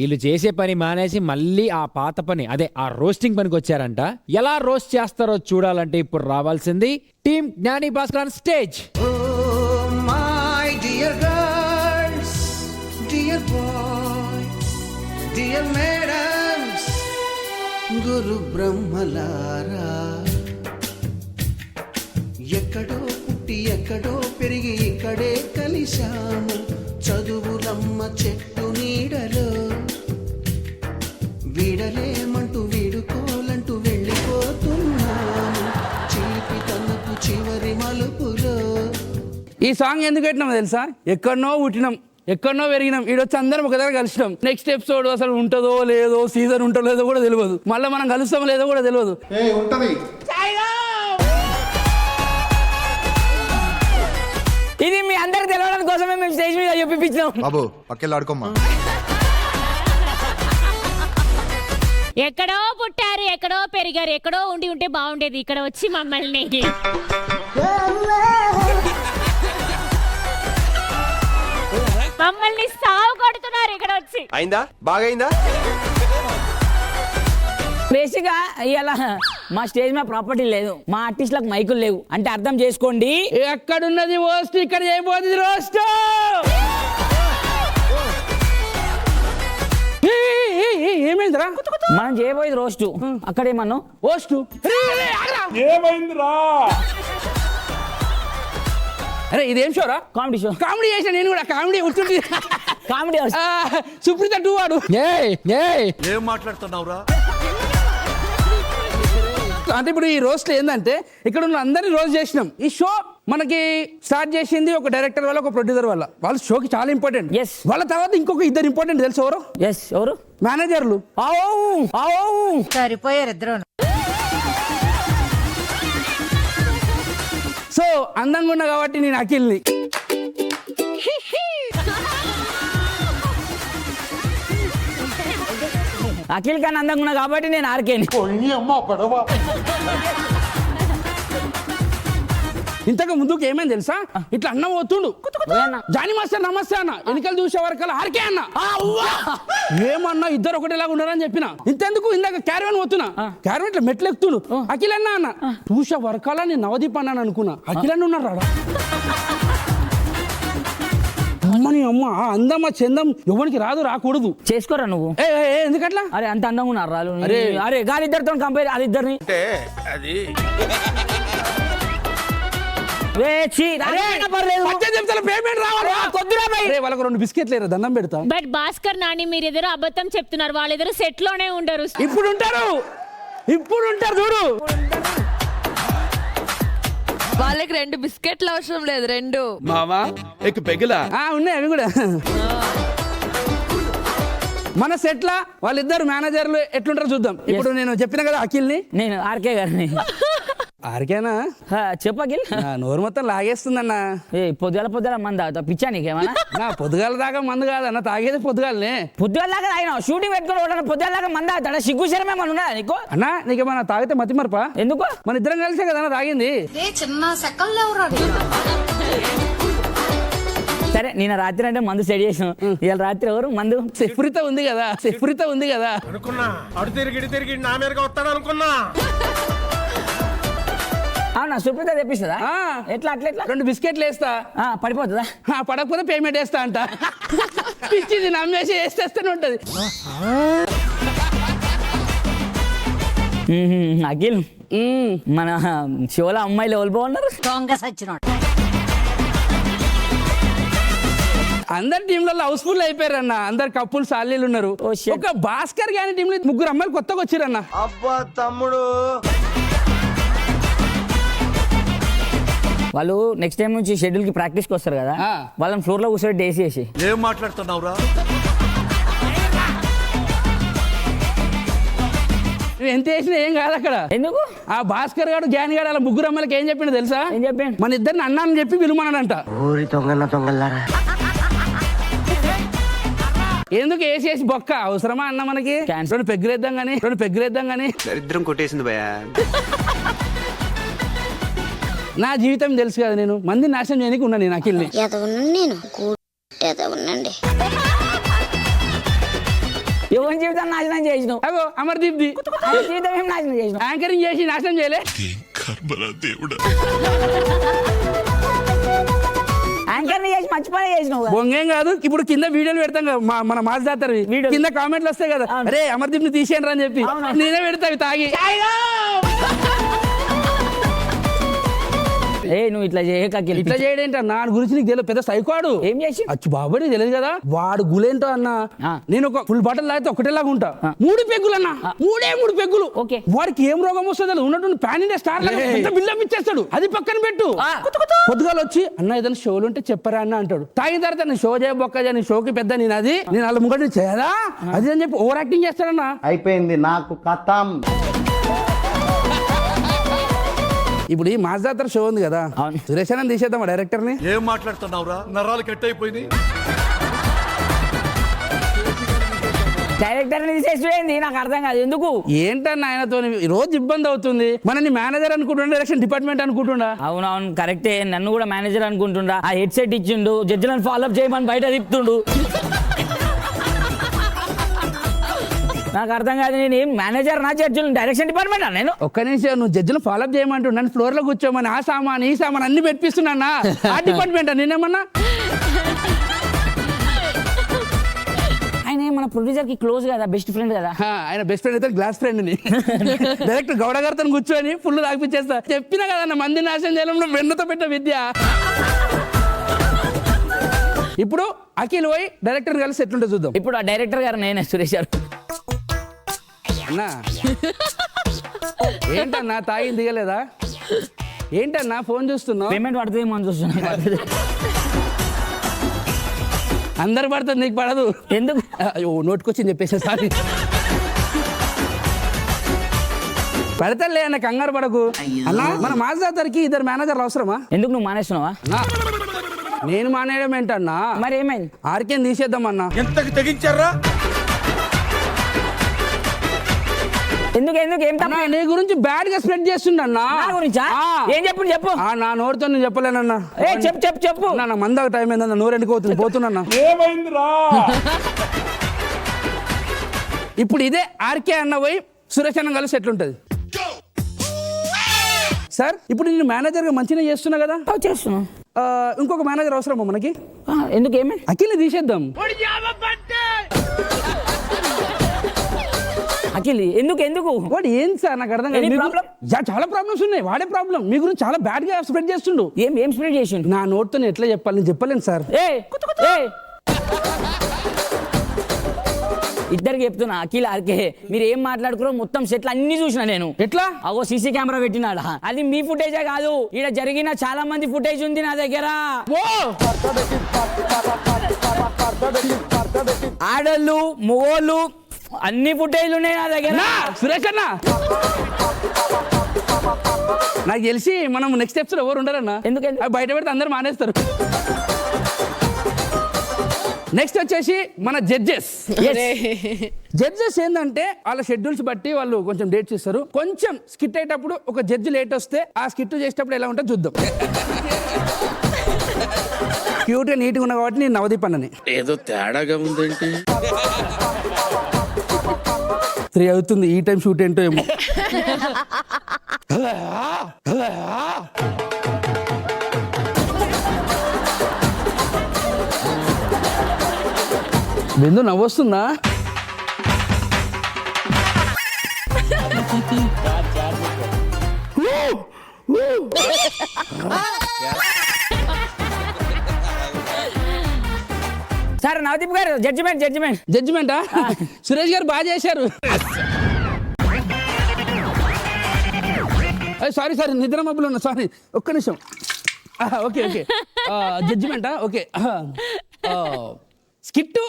వీళ్ళు చేసే పని మానేసి మళ్ళీ ఆ పాత పని అదే ఆ రోస్టింగ్ పనికి వచ్చారంట. ఎలా రోస్ట్ చేస్తారో చూడాలంటే ఇప్పుడు రావాల్సింది టీమ్ జ్ఞాని Bhaskar on stage. Dear girls, dear boys, dear madams, గురు బ్రహ్మలారా, ఎక్కడో పుట్టి ఎక్కడో పెరిగి ఇక్కడే కలిశాము, చదువులమ్మ చెట్టు నీడలో, వీడలేమంటూ వీడుకోలంటూ వెళ్ళిపోతున్నాము, చిలిపి తనకు చివరి మలుపులో. ఈ సాంగ్ ఎందుకు పెట్టినామో తెలుసా? ఎక్కడనో పుట్టినాం, ఎక్కడనో పెరిగినాం, ఈడొచ్చి అందరం ఒక దగ్గర కలిసినాం. నెక్స్ట్ ఎపిసోడ్ అసలు ఉంటుందో లేదో, సీజన్ ఉంటుందో లేదో కూడా తెలియదు, మళ్ళీ మనం కలుస్తామో లేదో కూడా తెలియదు. ఇది మీ అందరికి తెలవడం కోసమే మేము స్టేజ్ మీద చూపించాం. బాబు పక్కెళ్ళి ఆడుకోమ్మా. ఎక్కడో పుట్టారు, ఎక్కడో పెరిగారు, ఎక్కడో ఉండి ఉంటే బాగుండేది, ఇక్కడ వచ్చి మమ్మల్ని మమ్మల్ని సాగు కొడుతున్నారు ఇక్కడ వచ్చి. అయిందా? బాగైందా? బేసిక్ గా ఇలా మా స్టేజ్ మీద ప్రాపర్టీ లేదు, మా ఆర్టిస్టులకు మైకులు లేవు అంటే అర్థం చేసుకోండి. ఎక్కడున్నది రోస్ట్, ఇక్కడ చేయబోతుంది రోస్ట్. ఏమైందిరా? మనం చేయబోయేది రోస్ట్, అక్కడేమన్నా రోస్ట్ ఏమైందిరా? అరే ఇదేం షోరా? Comedy show. కామెడీ చేసా నేను కూడా, కామెడీ ఉంటుంది. కామెడీ సుప్రీత టూ వాడు. ఏం మాట్లాడుతున్నావురా? అంటే ఇప్పుడు ఈ రోస్ట్ ఏంటంటే ఇక్కడ ఉన్న అందరినీ రోస్ట్ చేసినాం. ఈ షో మనకి స్టార్ట్ చేసింది ఒక డైరెక్టర్ వల్ల, ఒక ప్రొడ్యూసర్ వల్ల. వాళ్ళ షోకి చాలా ఇంపార్టెంట్. Yes. వాళ్ళ తర్వాత ఇంకొక ఇద్దరు ఇంపార్టెంట్ తెలుసు ఎవరు? ఎస్ ఎవరు? మేనేజర్లు. సరిపోయారు ఇద్దరు. సో అందంగా ఉన్నా కాబట్టి నేను అఖిల్ని, అఖిల్ ఖాన్ అందంగా ఉన్నా కాబట్టి నేను ఆర్కేని. ఇంతకు ముందుకు ఏమైంది తెలుసా? ఇట్లా అన్నం పోతుండు, జానీ మాస్టర్ నమస్తే అన్న, ఎన్నికలు చూసే వరకు ఆర్కే అన్న. ఏమన్నా ఇద్దరు ఒకటేలాగా ఉన్నారని చెప్పిన. ఇంతెందుకు ఇందాక క్యారవన్ పోతున్నా, క్యారవన్ ఇట్లా మెట్లు ఎక్కుతుండు, అఖిల్ అన్న అన్న చూసే వరకాల నేను నవదీప్ అన్నాను అనుకున్నా, అఖిల్ అన్న ఉన్నారు రాడా. అమ్మని అమ్మ, ఆ అందమ్మ చందం ఎవరికి రాదు, రాకూడదు. చేసుకోరా నువ్వు. ఎందుకట్లా? అరే అంత అందంగా ఉన్నారు రాలు. అరే గాలి ఇద్దరితో కంపేర్, అది ఇద్దరిని వాళ్ళకి 2 బిస్కెట్లు లేరు, దండం పెడతా. బట్ భాస్కర్ నాని మీరు ఎదురు అబద్ధం చెప్తున్నారు, వాళ్ళెదురు సెట్ లోనే ఉండరు. ఇప్పుడు ఉంటారు చూడు. వాళ్ళకి 2 బిస్కెట్లు అవసరం లేదు, 2 మామా ఎక్కి పెగిలా ఉన్నాయి అవి కూడా. మన సెట్లా వాళ్ళిద్దరు మేనేజర్లు ఎట్లుంటారో చూద్దాం. ఇప్పుడు నేను చెప్పిన కదా అఖిల్ని, నేను ఆర్కే గారిని. ఆర్కేనా? చెప్పు అఖిల్. నోరు మొత్తం లాగేస్తుందన్న. పొద్దుగాల మంది తాగుతా, పిచ్చా నీకేమన్నా? నా పొద్దుగాల దాకా మందు కాదన్న, తాగేది పొద్దుగాలనే. పొద్దుగాల దాకా తాగినా షూటింగ్ పెట్టుకోవడం, పొద్దుగాల దాకా మంది తాగుతాడా? సిగ్గు శరమే మన ఉన్నదా నీకు? అన్న నీకేమన్నా తాగితే మతి మరపా? ఎందుకు? మన ఇద్దరం కలిసే కదా తాగింది. చిన్న సెకండ్లో సరే నేను రాత్రి అంటే మందు సెట్ చేసాను, ఇవాళ రాత్రి ఎవరు మందు? సుప్రీత ఉంది కదా అనుకున్నా, అడు తిరిగి నా మీదగా వస్తాడు అనుకున్నా. అవునా? సుప్రీత తెప్పిస్తుందా? ఎట్లా 2 బిస్కెట్లు వేస్తా, పడిపోతుందా? పడకపోతే పేమెంట్ వేస్తా అంట. పిచ్చిది, నమ్మేసి వేస్తేస్తూనే ఉంటది. అఖిల్, మన షోలో అమ్మాయిలు ఎవరు బాగున్నారు? దొంగ సచ్చినోడు. అందరు టీంలలో హౌస్ఫుల్ అయిపోయారన్న, అందరు కప్పులు సాలీలు ఉన్నారు. ఒక భాస్కర్ గారి టీంలో 3 అమ్మాయిలు కొత్తగా వచ్చారన్న. అబ్బా తమ్ముడు, వాళ్ళు నెక్స్ట్ టైం నుంచి షెడ్యూల్ కి ప్రాక్టీస్ కి వస్తారు కదా, వాళ్ళని ఫ్లోర్ లో కూర్చోబెట్టి ఏసీ వేసి. ఏం మాట్లాడుతున్నావురా? నువ్వు ఎంత వేసినా ఏం కాదు అక్కడ. ఎందుకు? ఆ భాస్కర్ గారు జ్ఞాని గారు అలా 3 అమ్మాయిలకి ఏం చెప్పిండు తెలుసా? ఏం చెప్పాను? మన ఇద్దరిని అన్నా అని చెప్పి విలుమన్నాడంట. ఎందుకు వేసి బొక్క అవసరమా అన్న మనకి? 2 పెగ్గులేద్దాం గానీ. దరిద్రం కొట్టేసింది భయ. నా జీవితం తెలుసు కదా, నేను మంది నాశనం చేయడానికి ఉన్నా. నేను అఖిల్ని ఎవరి జీవితం నాశనం చేసినావు అగో అమర్దీప్ ది ఆయన జీవితం ఏం నాశనం చేసినావు యాంకరింగ్ చేసి నాశనం చేయలే. యాంకర్ చేసి మంచి పని చేసినావు కదా. బొంగేం కాదు. ఇప్పుడు కింద వీడియోలు పెడతాం కదా మన మాస్ జాతర వీడియో. కింద కామెంట్లు వస్తాయి కదా, అవును. అరే అమర్దీప్ ని తీసేయండి అని చెప్పి అవును. నేనే పెడతా అవి తాగి. ఏ నువ్వు ఇట్లా చేయక అఖిల్. ఇట్లా చేయడేంట నా గురించి నీకు తెలియదు, పెద్ద సైకోడు. ఏం చేసి అచ్చు బాబు నీకు తెలియదు కదా, వాడు గులేంటో అన్న. ఆ. నేను ఒక ఫుల్ బాటిల్ తాగితే ఒకటేలాగా ఉంటా. 3 పెగ్గులు అన్న, 3 పెగ్గులు. ఓకే. వాడికి ఏం రోగం వస్తుంది ఉన్నట్టు ప్యాన్ ఇండియా స్టార్ బిల్డప్ ఇచ్చేస్తాడు. అది పక్కన పెట్టు. ఆ. పొద్దుగాల వచ్చి అన్న ఏదైనా షోలు ఉంటే చెప్పరా అన్న అంటాడు. తాగిన తర్వాత నేను షో చేయబొక్క నీ షోకి పెద్ద నేను అది నేను వాళ్ళ ముంగట చేయదా అది అని చెప్పి ఓవర్ యాక్టింగ్ చేస్తాడన్న. అయిపోయింది నాకు కథం. ఇప్పుడు ఈ మాస్ జాతర షో ఉంది కదా, అవును. సురేష్ అన్న తీసేద్దాం డైరెక్టర్ ని. ఏం మాట్లాడుతున్నావురా నరాలు కట్ అయిపోయింది. డైరెక్టర్ తీసేసిపోయింది నాకు అర్థం కాదు ఎందుకు. ఏంటన్న ఆయనతో రోజు ఇబ్బంది అవుతుంది. మనని మేనేజర్ అనుకుంటుండ, డైరెక్షన్ డిపార్ట్మెంట్ అనుకుంటుండా. అవునవును కరెక్టే, నన్ను కూడా మేనేజర్ అనుకుంటుండా. ఆ హెడ్ సెట్ ఇచ్చిండు, జడ్జిలను ఫాలోఅప్ చేయమని బయట తిప్పుతుండు. నాకు అర్థం కాదు, నేను ఏం మేనేజర్ నా జడ్జిలు డైరెక్షన్ డిపార్ట్మెంట్ నేను. ఒక్క నిమిషం, నువ్వు జడ్జిని ఫాలోఅప్ చేయమంటూ నన్ను ఫ్లోర్ లో కూర్చోమని ఆ సామాన్ ఈ సామాన్ అన్ని పెట్టిస్తున్నా. ఆ డిపార్ట్మెంట్ నేనేమన్నా. ఆయన మన ప్రొడ్యూసర్ కి క్లోజ్ కదా, బెస్ట్ ఫ్రెండ్ కదా. ఆయన బెస్ట్ ఫ్రెండ్ అయితే గ్లాస్ ఫ్రెండ్ ని డైరెక్ట్ గౌడ గారితో కూర్చొని ఫుల్ తాగిపించేస్తా. చెప్పినా కదా మంది నాశనం చేయడంలో వెన్నతో పెట్ట విద్య. ఇప్పుడు అఖిల్ పోయి డైరెక్టర్ కలిసి ఎట్లుంటే చూద్దాం. ఇప్పుడు ఆ డైరెక్టర్ గారు నేనే, సురేష్ గారు. అన్నా ఏంటన్నా తాగింది దిగలేదా? ఏంటన్నా ఫోన్ చూస్తున్నావు? పేమెంట్ పడుతుందేమో అని చూస్తున్నా. అందరు పడుతుంది, నీకు పడదు ఎందుకు? నోటుకొచ్చింది చెప్పేసి సారీ. పడతలే అన్న, కంగారు పడకు అన్నా. మన మాస్ జాతరకి 2 మేనేజర్లు అవసరమా? ఎందుకు నువ్వు మానేస్తున్నావా? అన్నా, నేను మానేయడం ఏంటన్నా? మరి ఏమైంది? ఆర్కేని తీసేద్దామన్నా. ఎంతకి తెగించారా? ఎందుకు ఎందుకు ఏం తప్ప? అన్నా, నీ గురించి బ్యాడ్ గా స్ప్రెడ్ చేస్తుండన్నా. నా గురించా? ఏం చెప్పు చెప్పు. నా నోటితో నేను చెప్పలేనన్నా. ఏ చెప్పు చెప్పు చెప్పు. నా మంద టైం ఏందన్నా, నోరు ఎండుకోతుంది, పోతున్నా. ఇప్పుడు ఇదే ఆర్కే అన్న పోయి సురేష్ అన్న కలిసి ఎట్లుంటది సార్? ఇప్పుడు నేను మేనేజర్ గా మంచిగా చేస్తున్నా కదా, చేస్తున్నా. ఇంకొక మేనేజర్ అవసరమా మనకి? ఎందుకు ఏమైంది? అఖిల్ తీసేద్దాం. అఖిల్ ఎందుకు ఎందుకు? వాడు ఏం సార్ నాకు అర్థం కాదు. Any మీకు- problem? చాలా ప్రాబ్లమ్స్ ఉన్నాయి. వాడే ప్రాబ్లం. మీ గురించి చాలా బ్యాడ్ గా స్ప్రెడ్ చేస్తుండు. ఏం స్ప్రెడ్ చేసిండు? నా నోట్తో నేను ఎట్లా చెప్పాలి, నేను చెప్పలేను సార్. ఇద్దరికి చెప్తున్నా, అఖిల్ ఆర్కే మీరు ఏం మాట్లాడుకురో మొత్తం సెట్లు అన్ని చూసిన నేను. ఎట్లా? అగో సీసీ కెమెరా పెట్టినాడా, అది మీ ఫుటేజే కాదు, ఈడ జరిగిన చాలా మంది ఫుటేజ్ ఉంది నా దగ్గర. ఆడళ్ళు మొగోళ్ళు అన్ని ఫుటేజ్లు ఉన్నాయి నా దగ్గర. సురేష్ అన్న, నాకు తెలిసి మనం నెక్స్ట్ స్టెప్స్ లో ఎవరు ఉండరన్నా. ఎందుకంటే అవి బయట పెడితే అందరు మానేస్తారు. నెక్స్ట్ వచ్చేసి మన జడ్జెస్. జడ్జెస్ ఏంటంటే వాళ్ళ షెడ్యూల్స్ బట్టి వాళ్ళు కొంచెం డేట్స్ ఇస్తారు. కొంచెం స్కిట్ అయ్యేటప్పుడు ఒక జడ్జి లేట్ వస్తే ఆ స్కిట్ చేసేటప్పుడు ఎలా ఉంటుందో చూద్దాం. క్యూట్ నీట్గా ఉన్నా కాబట్టి నేను నవదీప్ అన్నని. ఏదో తేడాగా ఉందేంటి? 3 అవుతుంది, ఈ టైం షూట్ ఏంటో ఏమో. బిందు నవ్వొస్తుందా? సార్ నవదీప్ గారు జడ్జిమెంటా? సురేష్ గారు బాగా చేశారు. సారీ నిద్ర మబ్బులు ఉన్నా, సారీ ఒక్క నిమిషం. ఓకే జడ్జిమెంటా? ఓకే. స్కిట్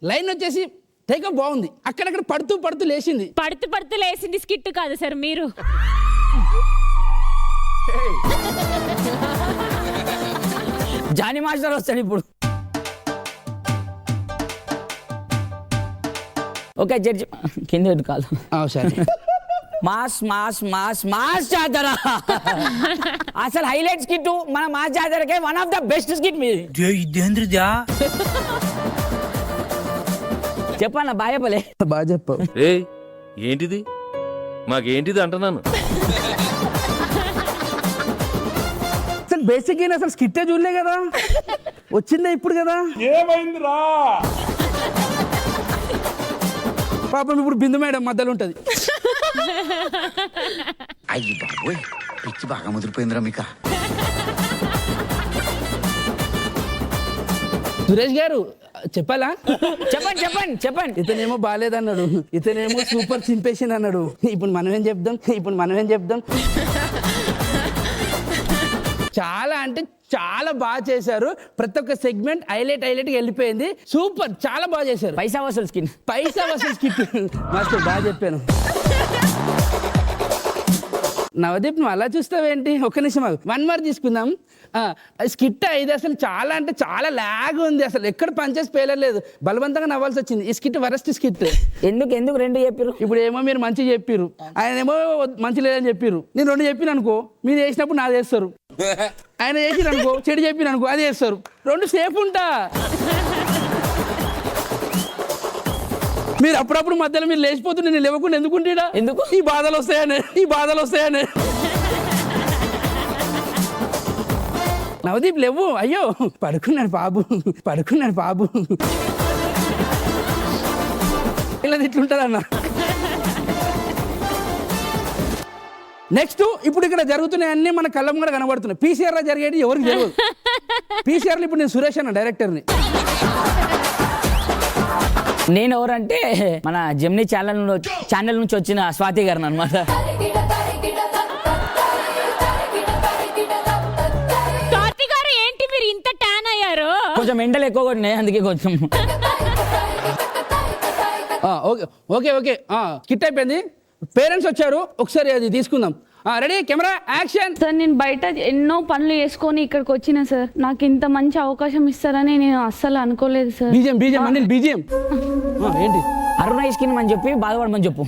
లైన్ వచ్చేసి టేకప్ బాగుంది, అక్కడక్కడ పడుతూ లేచింది. పడుతూ లేసింది స్కిట్ కాదు సార్ మీరు. జానీ మాస్టర్ వస్తాడు ఇప్పుడు. ఓకే జడ్జి కింద పెట్టు కాదు. సరే. మాస్ మాస్ మాస్ మాస్ జాతర అసలు హైలైట్ స్కిట్ మన మాస్ జాతరకే one of the best skit మీది. చెప్పన్నా బాగా చెప్పలే. బాగా చెప్పావు. ఏ ఏంటిది మాకేంటిది అంటున్నాను. అసలు బేసిక్ అయినా అసలు స్కిట్టే చూడలే కదా, వచ్చిందే ఇప్పుడు కదా. ఏమైందిరా పాపం ఇప్పుడు బిందు మేడం మధ్యలో ఉంటది. అయ్యి బాబోయ్ పిచ్చి బాగా ముదిరిపోయిందిరా మీక. సురేష్ గారు చెప్పాలా? చెప్పండి చెప్పండి చెప్పండి. ఇతనేమో బాగాలేదన్నాడు, ఇతనేమో సూపర్ చింపేషన్ అన్నాడు. ఇప్పుడు మనం ఏం చెప్దాం? చాలా అంటే చాలా బాగా చేశారు. ప్రతి ఒక్క సెగ్మెంట్ హైలైట్ వెళ్ళిపోయింది. సూపర్, చాలా బాగా చేశారు. పైసా వసూలు స్కిన్. మాస్టర్ బాగా చెప్పాను. నవదీప్ నువ్వు అలా చూస్తావేంటి? ఒక్క నిమిషం 1 మార్క్ తీసుకుందాం. స్కిట్ ఇది అసలు చాలా అంటే చాలా లాగ్ ఉంది. అసలు ఎక్కడ పంచేసి పేలలేదు, బలవంతంగా నవ్వాల్సి వచ్చింది. ఈ స్కిట్ వరస్ట్ స్కిట్. ఎందుకు 2 చెప్పారు? ఇప్పుడు ఏమో మీరు మంచిగా చెప్పారు, ఆయన ఏమో మంచి లేదని చెప్పారు. నేను 2 చెప్పిన అనుకో, మీరు చేసినప్పుడు నాది చేస్తారు. ఆయన చేసిన అనుకో, చెడు చెప్పిన అనుకో అది చేస్తారు. 2 సేఫ్ ఉంటా. మీరు అప్పుడప్పుడు మధ్యలో మీరు లేచిపోతుంటే నేను లేవకుండా ఎందుకుంటా? ఎందుకు? ఈ బాధలు వస్తాయని. నవదీప్ లేవు. అయ్యో పడుకున్నాడు బాబు. ఇలా ఇట్లుంటుంది అన్న. నెక్స్ట్ ఇప్పుడు ఇక్కడ జరుగుతున్నాయన్నీ మన కళ్ళం కూడా కనబడుతున్నాయి. పీసీఆర్ లో జరిగేది ఎవరికి తెలియదు. పీసీఆర్ లో ఇప్పుడు నేను సురేష్ అన్న డైరెక్టర్ని. నేను ఎవరంటే మన జెమినీ ఛానల్ నుంచి వచ్చిన స్వాతి గారిని అనమాట. కార్తీ గారు ఏంటి మీరు ఇంత ట్యాన్ అయ్యారు? కొంచెం ఎండలు ఎక్కువ కొట్టినాయి, అందుకే కొంచెం. ఓకే కిట్ అయిపోయింది. పేరెంట్స్ వచ్చారు, ఒకసారి అది తీసుకుందాం. Ready, camera, action. సార్ నేను బయట ఎన్నో పనులు చేసుకొని ఇక్కడికి వచ్చిన సార్. నాకు ఇంత మంచి అవకాశం ఇస్తారని నేను అస్సలు అనుకోలేదు సార్. బీజిఎం ఏంటి? అరుణ స్కిన్ అని చెప్పి బాధపడమని చెప్పు.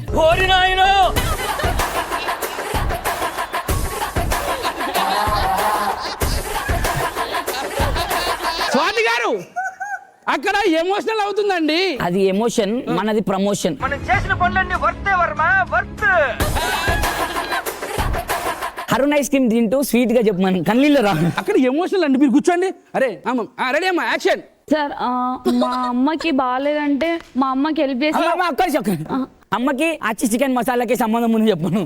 స్వాతి గారు అక్కడ ఎమోషనల్ అవుతుందండి. అది ఎమోషన్, మనది ప్రమోషన్. మనం చేసిన పనులన్నీ వర్తే వర్మ వర్త్. అరుణ ఐస్ క్రీమ్ తింటూ స్వీట్ గా చెప్పు, మనం కన్నీళ్ళు రా. అక్కడ ఎమోషనల్ అండి, మీరు కూర్చోండి. అరే రెడీ అమ్మా, యాక్షన్. సార్ మా అమ్మకి బాగాలేదంటే మా అమ్మకి హెల్ప్ చేసి అమ్మకి అచ్చి చికెన్ మసాలాకి సంబంధం ఉంది చెప్పను.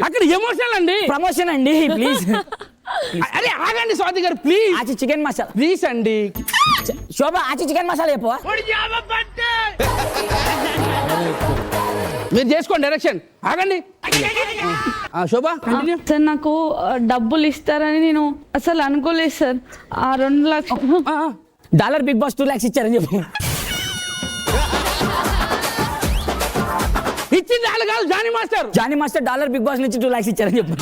అక్కడ ఎమోషనల్ అండి, ప్రమోషన్ అండి ప్లీజ్. అరే ఆగండి స్వాతి గారు ప్లీజ్. ఆచి చికెన్ మసాలా ప్లీజ్ అండి. శోభ ఆచి చికెన్ మసాలా చెప్పు. మీరు చేసుకోండి డైరెక్షన్. ఆగండి శోభ కంటిన్యూ. సార్ నాకు డబ్బులు ఇస్తారని నేను అసలు అనుకోలేదు సార్. ఆ 2 లక్షలు డాలర్ బిగ్ బాస్ 2 lakhs ఇచ్చారని చెప్పు. ఇచ్చింది వాళ్ళు కాదు, Jani master dollar Bigg Boss నుంచి 2 lakhs ఇచ్చారని చెప్పు.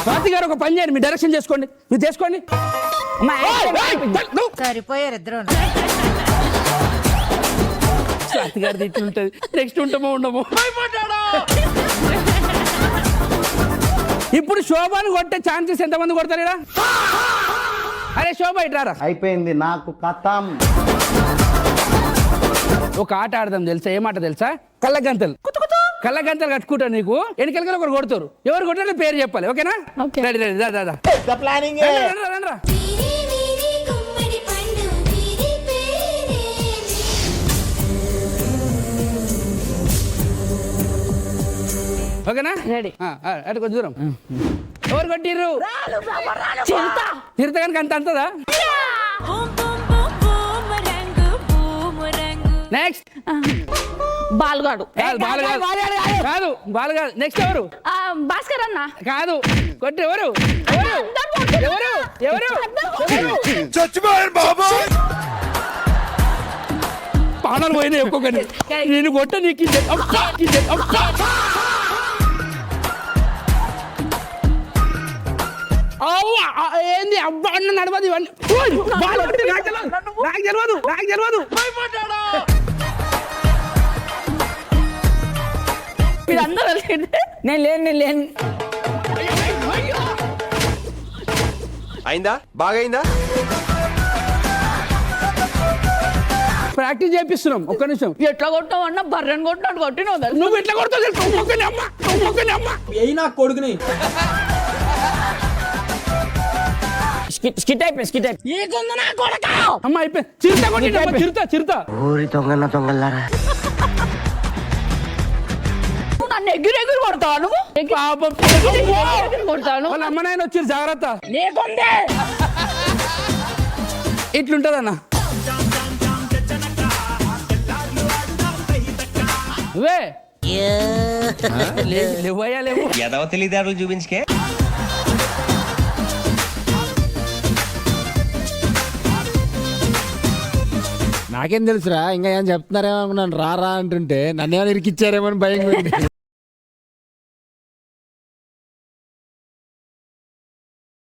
స్వాతి గారు ఒక పని చేయండి, మీరు డైరెక్షన్ చేసుకోండి, మీరు చేసుకోండి. సరిపోయారు ఇద్దరు. స్వాతి గారు ఇట్లుంటది, నెక్స్ట్ ఉండమో. ఇప్పుడు శోభను కొట్టే ఛాన్సెస్ ఎంతమంది కొడతారు ఇక్కడ? అరే శోభ ఇట్రారా. అయిపోయింది నాకు కథం. ఒక ఆట ఆడదాం తెలుసా? ఏమాట తెలుసా? కళ్ళగంతలు కట్టుకుంటారు. నీకు ఎన్నికలకి ఒకరు కొడతారు, ఎవరు కొట్టారో పేరు చెప్పాలి. ఓకేనా? రెడీ దా. ఓకేనా? రెడీ. అటు కొంచెం దూరం. ఎవరు కొట్టిర్రు? చిరుత కనుక అంతదా? నెక్స్ట్ బాలుగాడు కాదు. నెక్స్ట్ ఎవరు? భాస్కర్ అన్న కాదు. కొట్టి ఎవరు? చచ్చిపోయారు బాబా. పానాలు పోయినాయి ఒక్కొక్కటి. నేను కొట్ట నీకు ఏంది అబ్బా అన్న నడవదు ఇవన్నీ. నాకు తెలియదు. మీరందరూ నేను లేను. అయిందా బాగా అయిందా ప్రాక్టీస్ చేపిస్తున్నాం ఒక్క నిమిషం. ఎట్లా కొట్టావు అన్న బర్రెని కొట్టినట్టు కొట్టినావు తెలుసా? నువ్వు ఎట్లా కొడతావు తెలుసా? ఒక్కొక్కని అమ్మ, ఒక్కొక్కని అమ్మ. స్కిట్ అయిపోయి స్కిట్ అయిపోయి అమ్మ అయిపోయింది. చిరుత కొట్టిండు, చిరుత చిరుత. ఊరి దొంగన్న దొంగలారా నువ్వు నన్ను ఎగిరి ఎగిరి కొడతావు నువ్వు పాపం. ఎగిరి కొడతాను వాళ్ళ అమ్మ నాయన వచ్చారు, జాగ్రత్త. ఇట్లుంటదన్న. నువ్వే లేవయ్యా లేవు. ఎదవ తెలివితేటలు చూపించుకే నాకేం తెలుసురా, ఇంకా ఏం చెప్తున్నారేమో అనుకున్నాను. రా రా అంటుంటే నన్ను ఏమైనా ఇరికిచ్చారేమో అని భయం ఉంది.